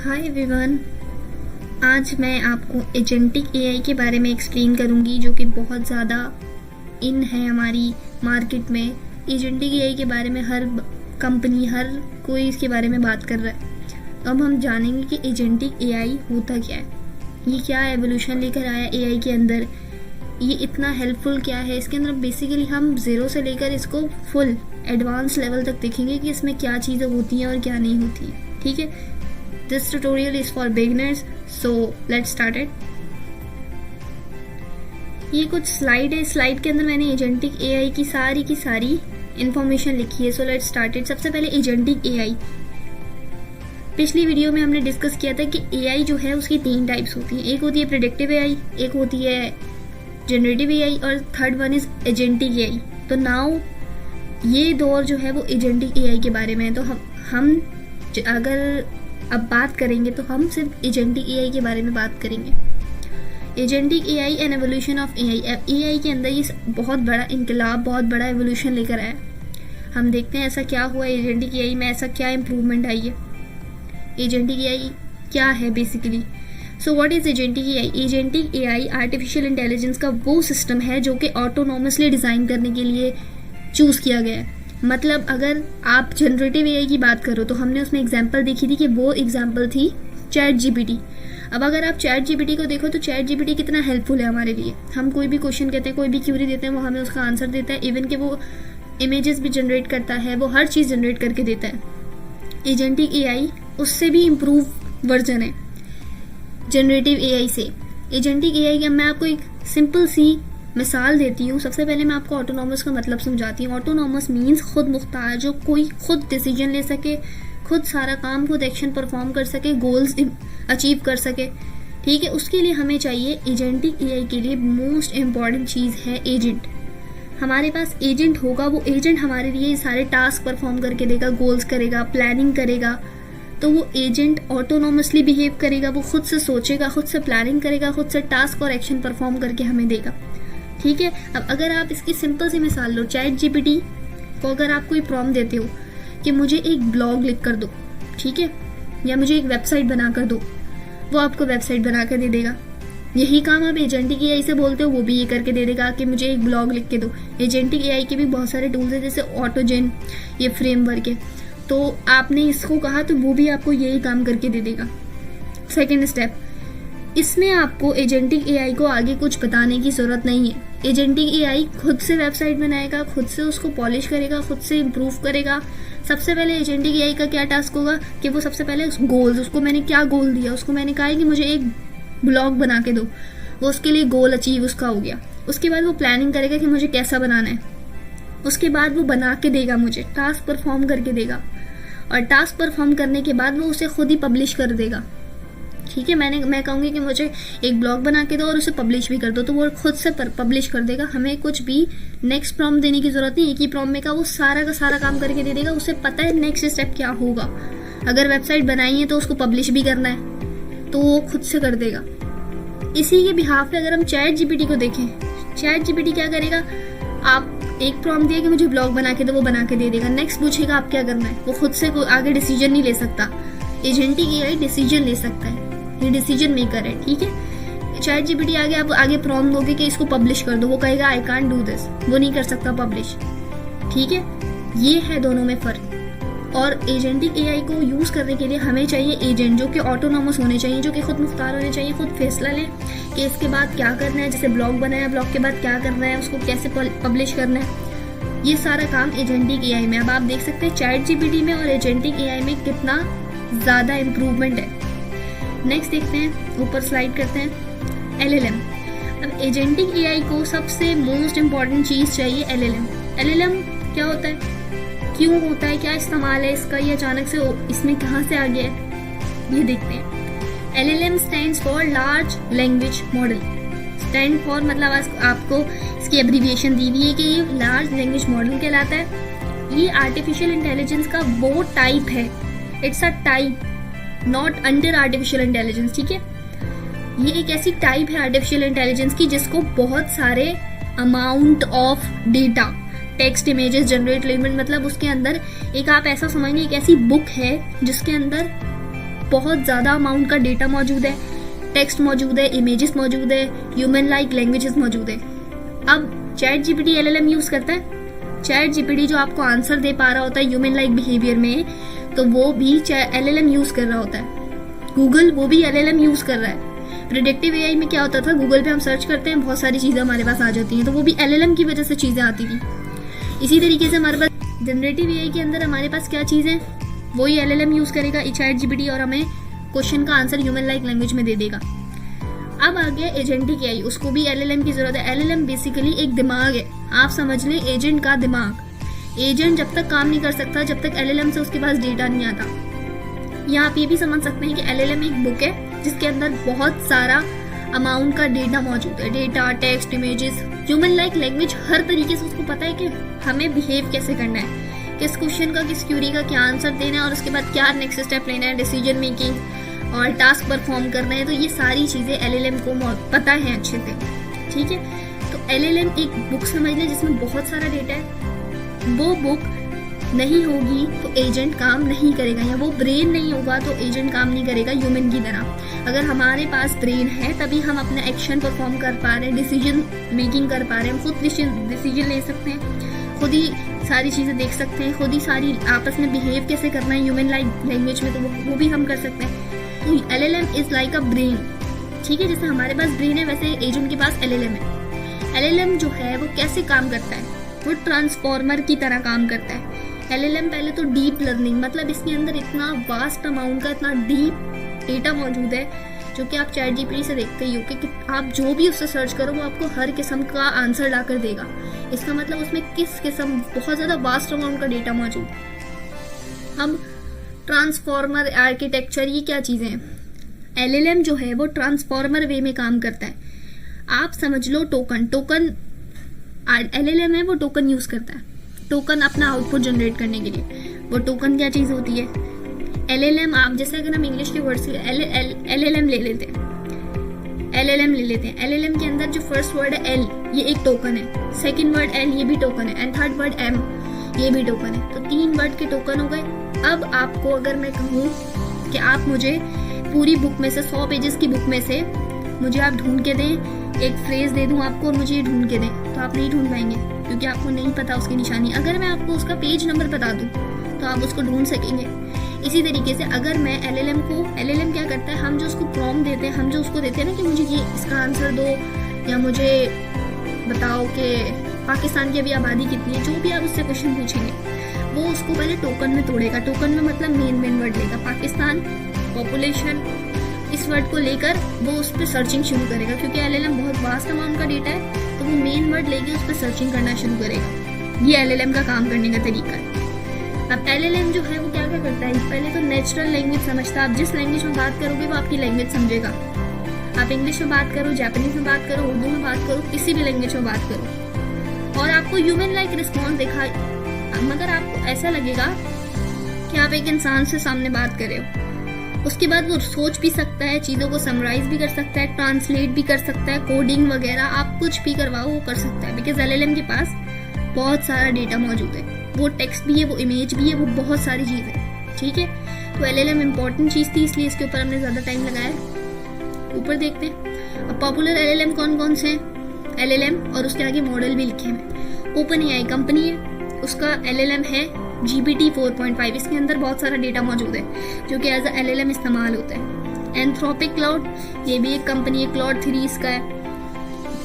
Hi everyone, आज मैं आपको एजेंटिक एआई के बारे में एक्सप्लेन करूंगी जो कि बहुत ज़्यादा इन है हमारी मार्केट में। एजेंटिक एआई के बारे में हर कंपनी, हर कोई इसके बारे में बात कर रहा है। तो अब हम जानेंगे कि एजेंटिक एआई होता क्या है, ये क्या एवोल्यूशन लेकर आया एआई के अंदर, ये इतना हेल्पफुल क्या है। इसके अंदर बेसिकली हम ज़ीरो से लेकर इसको फुल एडवांस लेवल तक देखेंगे कि इसमें क्या चीज़ें होती हैं और क्या नहीं होती है। ठीक है, this tutorial is for beginners, so let's start it. ये कुछ स्लाइड है, स्लाइड के अंदर मैंने एजेंटिक एआई की सारी इंफॉर्मेशन लिखी है। So let's start it. सबसे पहले एजेंटिक एआई, पिछली वीडियो में हमने डिस्कस किया था कि एआई जो है उसकी 3 टाइप्स होती है। एक होती है प्रेडिक्टिव एआई, एक होती है जनरेटिव एआई और third one is agentic AI. तो नाउ ये दौर जो है वो एजेंटिक एआई के बारे में है। तो हम अगर अब बात करेंगे तो हम सिर्फ एजेंटिक एआई के बारे में बात करेंगे। Agentic AI and evolution of AI. AI के अंदर ये बहुत बड़ा इनकलाब, बहुत बड़ा एवोल्यूशन लेकर आया। हम देखते हैं ऐसा क्या हुआ एजेंटिक एआई में, ऐसा क्या इम्प्रूवमेंट आई है। एजेंटिक एआई क्या है basically. So what is agentic AI? Agentic AI artificial intelligence का वो सिस्टम है जो कि ऑटोनोमसली डिज़ाइन करने के लिए चूज़ किया गया है। मतलब अगर आप जनरेटिव एआई की बात करो तो हमने उसमें एग्जांपल देखी थी कि वो एग्जांपल थी चैट जीपीटी। अब अगर आप चैट जीपीटी को देखो तो चैट जीपीटी कितना हेल्पफुल है हमारे लिए। हम कोई भी क्वेश्चन कहते हैं, कोई भी क्यूरी देते हैं, वो हमें उसका आंसर देता है। इवन कि वो इमेजेस भी जनरेट करता है, वो हर चीज़ जनरेट करके देता है। एजेंटिक एआई उससे भी इम्प्रूव वर्जन है जनरेटिव एआई से। एजेंटिक एआई का मैं आपको एक सिंपल सी मिसाल देती हूँ। सबसे पहले मैं आपको ऑटोनॉमस का मतलब समझाती हूँ। ऑटोनॉमस मीन्स खुद मुख्तार, जो कोई खुद डिसीजन ले सके, खुद सारा काम, खुद एक्शन परफॉर्म कर सके, गोल्स अचीव कर सके। ठीक है, उसके लिए हमें चाहिए एजेंटिक एआई के लिए मोस्ट इम्पॉर्टेंट चीज़ है एजेंट। हमारे पास एजेंट होगा, वो एजेंट हमारे लिए सारे टास्क परफॉर्म करके देगा, गोल्स करेगा, प्लानिंग करेगा। तो वो एजेंट ऑटोनॉमसली बिहेव करेगा, वो खुद से सोचेगा, खुद से प्लानिंग करेगा, खुद से टास्क और एक्शन परफॉर्म करके हमें देगा। ठीक है, अब अगर आप इसकी सिंपल सी मिसाल लो, चैट जीपीटी को अगर आप कोई प्रॉम्प्ट देते हो कि मुझे एक ब्लॉग लिख कर दो, ठीक है, या मुझे एक वेबसाइट बना कर दो, वो आपको वेबसाइट बना कर दे देगा। यही काम आप एजेंटिक एआई से बोलते हो, वो भी ये करके दे देगा कि मुझे एक ब्लॉग लिख के दो। एजेंटिक एआई के भी बहुत सारे टूल्स हैं जैसे ऑटोजेन, ये फ्रेमवर्क है। तो आपने इसको कहा तो वो भी आपको यही काम करके दे देगा। सेकेंड स्टेप, इसमें आपको एजेंटिक एआई को आगे कुछ बताने की जरूरत नहीं है। एजेंटिक एआई खुद से वेबसाइट बनाएगा, खुद से उसको पॉलिश करेगा, खुद से इम्प्रूव करेगा। सबसे पहले एजेंटिक एआई का क्या टास्क होगा कि वो सबसे पहले गोल्स, उसको मैंने क्या गोल दिया, उसको मैंने कहा है कि मुझे एक ब्लॉग बना के दो, वो उसके लिए गोल अचीव उसका हो गया। उसके बाद वो प्लानिंग करेगा कि मुझे कैसा बनाना है। उसके बाद वो बना के देगा, मुझे टास्क परफॉर्म करके देगा, और टास्क परफॉर्म करने के बाद वो उसे खुद ही पब्लिश कर देगा। ठीक है, मैं कहूँगी कि मुझे एक ब्लॉग बना के दो और उसे पब्लिश भी कर दो, तो वो खुद से पब्लिश कर देगा। हमें कुछ भी नेक्स्ट प्रॉम्प्ट देने की जरूरत नहीं। एक ही प्रॉम्प्ट में का वो सारा का सारा काम करके दे देगा। उसे पता है नेक्स्ट स्टेप क्या होगा। अगर वेबसाइट बनाई है तो उसको पब्लिश भी करना है, तो वो खुद से कर देगा। इसी के बिहाफ पे अगर हम चैट जीपीटी को देखें, चैट जीपीटी क्या करेगा, आप एक प्रॉम्प्ट दिया कि मुझे ब्लॉग बना के दो, वो बना के दे देगा। नेक्स्ट पूछेगा आप क्या करना है, वो खुद से आगे डिसीजन नहीं ले सकता। एजेंटिक एआई डिसीजन ले सकता है, ये डिसीजन मेकर है। ठीक है, चैट जीपीटी आगे आप आगे प्रॉम्प्ट दोगे कि इसको पब्लिश कर दो, वो कहेगा आई कांट डू दिस, वो नहीं कर सकता पब्लिश। ठीक है, ये है दोनों में फर्क। और एजेंटिक एआई को यूज करने के लिए हमें चाहिए एजेंट जो कि ऑटोनॉमस होने चाहिए, जो कि खुद मुख्तार होने चाहिए, खुद फैसला लें कि इसके बाद क्या करना है। जैसे ब्लॉग बनाया, ब्लॉग के बाद क्या करना है, उसको कैसे पब्लिश करना है, ये सारा काम एजेंटिक एआई में। अब आप देख सकते हैं चैट जीपीटी में और एजेंटिक एआई में कितना ज्यादा इम्प्रूवमेंट है। नेक्स्ट देखते हैं, ऊपर स्लाइड करते हैं, एलएलएम। अब एजेंटिक एआई को सबसे मोस्ट इम्पॉर्टेंट चीज चाहिए एलएलएम। एलएलएम क्या होता है, क्यों होता है, क्या इस्तेमाल है इसका, ये अचानक से इसमें कहाँ से आ गया है, ये देखते हैं। LLM stands for large language model. Stand for मतलब आपको इसकी एब्रीविएशन दी हुई है कि ये लार्ज लैंग्वेज मॉडल कहलाता है। ये आर्टिफिशियल इंटेलिजेंस का वो टाइप है, it's a type, not under artificial intelligence. ठीक है, ये एक ऐसी टाइप है आर्टिफिशियल इंटेलिजेंस की जिसको बहुत सारे amount of data, text, images generate limit, मतलब उसके अंदर एक आप ऐसा समझिए एक ऐसी बुक है जिसके अंदर बहुत ज़्यादा अमाउंट का डेटा मौजूद है, टेक्स्ट मौजूद है, इमेजेस मौजूद है, ह्यूमन लाइक लैंग्वेजेस मौजूद है। अब चैट जीपीटी एलएलएम यूज़ करता है। चैट जीपीटी जो आपको आंसर दे पा रहा होता है ह्यूमन लाइक बिहेवियर में, तो वो भी एलएलएम यूज़ कर रहा होता है। गूगल वो भी एलएलएम यूज़ कर रहा है। प्रेडिक्टिव एआई में क्या होता था, गूगल पे हम सर्च करते हैं, बहुत सारी चीज़ें हमारे पास आ जाती हैं, तो वो भी एलएलएम की वजह से चीज़ें आती थी। इसी तरीके से हमारे पास जनरेटिव एआई के अंदर हमारे पास क्या चीज़ है, वही एलएलएम यूज़ करेगा चैट जीपीटी, और हमें क्वेश्चन का आंसर ह्यूमन लाइक लैंग्वेज में दे देगा। अब आ गया एजेंटिक एआई, उसको भी एलएलएम की जरूरत है। एलएलएम बेसिकली एक दिमाग है, आप समझ लें एजेंट का दिमाग। एजेंट जब तक काम नहीं कर सकता जब तक एलएलएम से उसके पास डेटा नहीं आता। या आप ये भी समझ सकते हैं कि एलएलएम एक बुक है जिसके अंदर बहुत सारा अमाउंट का डेटा मौजूद है, data, text, images, human like language, हर तरीके से उसको पता है कि हमें बिहेव कैसे करना है, किस क्वेश्चन का, किस क्यूरी का क्या आंसर देना है, और उसके बाद क्या नेक्स्ट स्टेप लेना है, डिसीजन मेकिंग और टास्क परफॉर्म करना है। तो ये सारी चीज़ें एलएलएम को पता है अच्छे से, ठीक है। तो एलएलएम एक बुक समझ लें जिसमें बहुत सारा डेटा है। वो बुक नहीं होगी तो एजेंट काम नहीं करेगा, या वो ब्रेन नहीं होगा तो एजेंट काम नहीं करेगा ह्यूमन की तरह। अगर हमारे पास ब्रेन है तभी हम अपना एक्शन परफॉर्म कर पा रहे हैं, डिसीजन मेकिंग कर पा रहे हैं, हम खुद डिसीजन ले सकते हैं, खुद ही सारी चीज़ें देख सकते हैं, खुद ही सारी आपस में बिहेव कैसे करना है ह्यूमन लाइक लैंग्वेज में, तो वो भी हम कर सकते हैं। तो LLM is like a brain, ठीक है। जैसे हमारे पास ब्रेन है वैसे एजेंट के पास एलएलएम है। एलएलएम जो है वो कैसे काम करता है, वो ट्रांसफॉर्मर की तरह काम करता है। एलएलएम पहले तो डीप लर्निंग, मतलब इसके अंदर इतना वास्ट अमाउंट का, इतना डीप डेटा मौजूद है जो कि आप चैट जीपीटी से देखते ही हो कि आप जो भी उससे सर्च करो वो आपको हर किस्म का आंसर ला कर देगा। इसका मतलब उसमें किस किस्म बहुत ज़्यादा वास्ट अमाउंट का डेटा मौजूद है। अब ट्रांसफॉर्मर आर्किटेक्चर, ये क्या चीज़ें हैं। एलएलएम जो है वो ट्रांसफॉर्मर वे में काम करता है। आप समझ लो टोकन एलएलएम है, वो टोकन यूज़ करता है, टोकन अपना आउटपुट जनरेट करने के लिए। वो टोकन क्या चीज़ होती है, एलएलएम, आप जैसे अगर हम इंग्लिश के वर्ड से एलएलएम ले लेते हैं, एलएलएम के अंदर जो फर्स्ट वर्ड है एल, ये एक टोकन है, सेकंड वर्ड एल, ये भी टोकन है, एंड थर्ड वर्ड एम, ये भी टोकन है। तो 3 वर्ड के टोकन हो गए। अब आपको अगर मैं कहूँ कि आप मुझे पूरी बुक में से 100 पेजेस की बुक में से मुझे आप ढूंढ के दें, एक फ्रेज दे दूं आपको और मुझे ये ढूंढ के दें, तो आप नहीं ढूंढ पाएंगे क्योंकि आपको नहीं पता उसकी निशानी। अगर मैं आपको उसका पेज नंबर बता दूं तो आप उसको ढूंढ सकेंगे। इसी तरीके से अगर मैं एलएलएम क्या करता है, हम जो उसको प्रॉम्प्ट देते हैं, हम जो उसको देते हैं ना कि मुझे ये इसका आंसर दो, या मुझे बताओ कि पाकिस्तान की अभी आबादी कितनी है, जो भी आप उससे क्वेश्चन पूछेंगे वो उसको पहले टोकन में तोड़ेगा। टोकन में मतलब मेन वर्ड लेगा, पाकिस्तान, पॉपुलेशन, इस वर्ड को लेकर वो उस पर सर्चिंग शुरू करेगा। क्योंकि एलएलएम बहुत वास्ट अमाउंट का डेटा है तो वो मेन वर्ड लेके उस पर सर्चिंग करना शुरू करेगा। ये एलएलएम का काम करने का तरीका है। अब एलएलएम जो है वो क्या करता है, पहले तो नेचुरल लैंग्वेज समझता है। आप जिस लैंग्वेज में बात करोगे वो आपकी लैंग्वेज समझेगा। आप इंग्लिश में बात करो, जापानीज में बात करो, उर्दू में बात करो, किसी भी लैंग्वेज में बात करो, और आपको ह्यूमन लाइक रिस्पॉन्स देखा, मगर आपको ऐसा लगेगा कि आप एक इंसान से सामने बात कर रहे हो। उसके बाद वो सोच भी सकता है, चीज़ों को समराइज भी कर सकता है, ट्रांसलेट भी कर सकता है, कोडिंग वगैरह आप कुछ भी करवाओ वो कर सकता है। बिकॉज एलएलएम के पास बहुत सारा डेटा मौजूद है, वो टेक्स्ट भी है, वो इमेज भी है, वो बहुत सारी चीज़ है, ठीक है। तो एलएलएम इंपॉर्टेंट चीज़ थी, इसलिए इसके ऊपर हमने ज़्यादा टाइम लगाया। ऊपर देखते हैं अब पॉपुलर एलएलएम कौन कौन से हैं। एलएलएम और उसके आगे मॉडल भी लिखे हैं। ओपन एआई कंपनी है, उसका एलएलएम है GPT 4.5। इसके अंदर बहुत सारा डेटा मौजूद है जो कि एज अ एलएलएम इस्तेमाल होता है। एंथ्रोपिक क्लाउड, ये भी एक कंपनी है, क्लाउड 3 इसका है।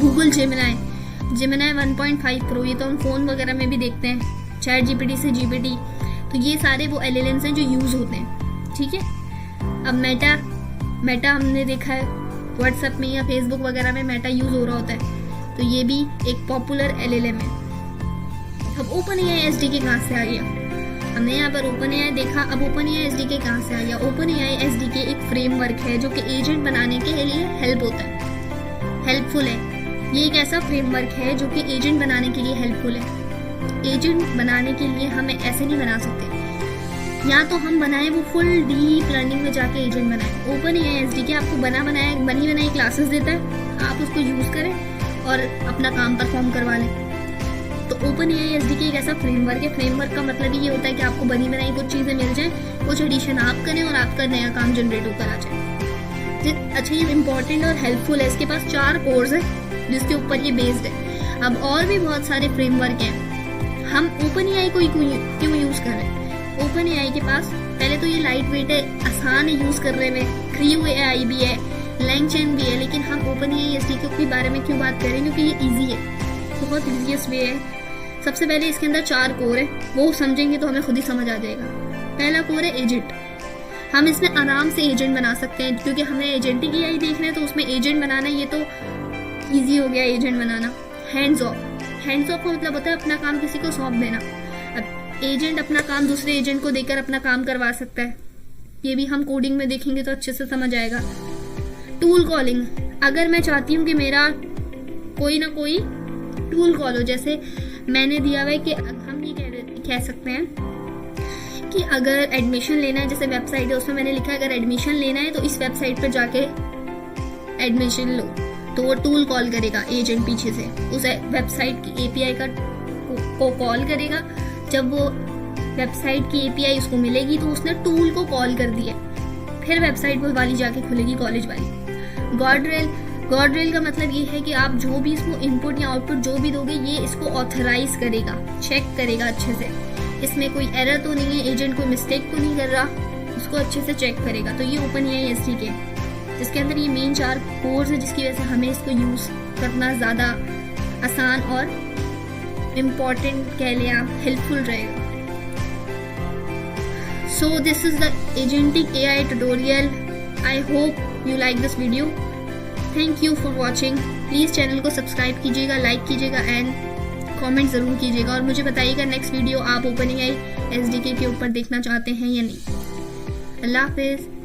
गूगल जेमिनाई 1.5 प्रो, ये तो हम फ़ोन वगैरह में भी देखते हैं, चैट जीपीटी से जीपीटी, तो ये सारे वो एलएलएम्स हैं जो यूज़ होते हैं, ठीक है। अब मेटा हमने देखा है व्हाट्सएप में या फेसबुक वगैरह में मेटा यूज़ हो रहा होता है, तो ये भी एक पॉपुलर एलएलएम है। अब ओपन एआई एसडीके कहाँ से आ गया, हमने यहाँ पर ओपन एआई देखा। अब ओपन एआई एसडीके कहाँ से आ गया। ओपन एआई एसडीके एक फ्रेमवर्क है जो कि एजेंट बनाने के लिए हेल्प होता है, हेल्पफुल है। ये एक ऐसा फ्रेमवर्क है जो कि एजेंट बनाने के लिए हेल्पफुल है। एजेंट बनाने के लिए हमें ऐसे नहीं बना सकते, या तो हम बनाएं वो फुल डीप लर्निंग में जाके एजेंट बनाएं। ओपन एआई एसडीके आपको बनी बनाई क्लासेस देता है, आप उसको यूज़ करें और अपना काम परफॉर्म करवा लें। तो ओपन एआई एसडीके एक ऐसा फ्रेमवर्क है। फ्रेमवर्क का मतलब ये होता है कि आपको बनी बनाई कुछ चीज़ें मिल जाए, कुछ एडिशन आप करें और आपका नया काम जनरेट होकर आ जाए। अच्छा, ये इम्पोर्टेंट और हेल्पफुल है। इसके पास 4 कोर्स है जिसके ऊपर ये बेस्ड है। अब और भी बहुत सारे फ्रेमवर्क हैं, हम ओपन एआई को क्यों यूज़ कर रहे हैं? ओपन एआई के पास पहले तो ये लाइट वेट है, आसान है यूज़ करने में, क्रियो एआई भी है, लैंगचेन भी है। लेकिन हम ओपन एआई एसडीके के बारे में क्यों बात करें? क्योंकि ये ईजी है, बहुत ईजीएस्ट वे है। सबसे पहले इसके अंदर 4 कोर है, वो समझेंगे तो हमें खुद ही समझ आ जाएगा। पहला कोर है एजेंट। हम इसमें आराम से एजेंट बना सकते हैं, क्योंकि हमें एजेंटिक एआई देखना है तो उसमें एजेंट बनाना, ये तो इजी हो गया एजेंट बनाना। हैंड्स ऑफ का मतलब होता है अपना काम किसी को सौंप देना। अब एजेंट अपना काम दूसरे एजेंट को देकर अपना काम करवा सकता है, ये भी हम कोडिंग में देखेंगे तो अच्छे से समझ आएगा। टूल कॉलिंग, अगर मैं चाहती हूँ कि मेरा कोई ना कोई टूल कॉल हो, जैसे मैंने दिया हुआ है कि हम ये कह सकते हैं कि अगर एडमिशन लेना है, जैसे वेबसाइट है उसमें मैंने लिखा है अगर एडमिशन लेना है तो इस वेबसाइट पर जाके एडमिशन लो, तो वो टूल कॉल करेगा एजेंट पीछे से उस वेबसाइट की एपीआई को कॉल करेगा। जब वो वेबसाइट की एपीआई उसको मिलेगी तो उसने टूल को कॉल कर दिया, फिर वेबसाइट वो वाली जाके खुलेगी, कॉलेज वाली। गार्डरेल का मतलब ये है कि आप जो भी इसको इनपुट या आउटपुट जो भी दोगे, ये इसको ऑथराइज करेगा, चेक करेगा अच्छे से, इसमें कोई एरर तो नहीं है, एजेंट कोई मिस्टेक तो नहीं कर रहा, उसको अच्छे से चेक करेगा। तो ये ओपन एआई एसडीके, जिसके अंदर ये मेन 4 कोर्स है, जिसकी वजह से हमें इसको यूज करना ज़्यादा आसान और इम्पॉर्टेंट कह लें आप, हेल्पफुल रहेगा। So this is the agentic AI tutorial. I hope you like this video. Thank you for watching. Please channel को सब्सक्राइब कीजिएगा, लाइक कीजिएगा एंड कमेंट ज़रूर कीजिएगा, और मुझे बताइएगा नेक्स्ट वीडियो आप ओपन एआई एसडीके के ऊपर देखना चाहते हैं या नहीं। अल्लाह हाफिज़।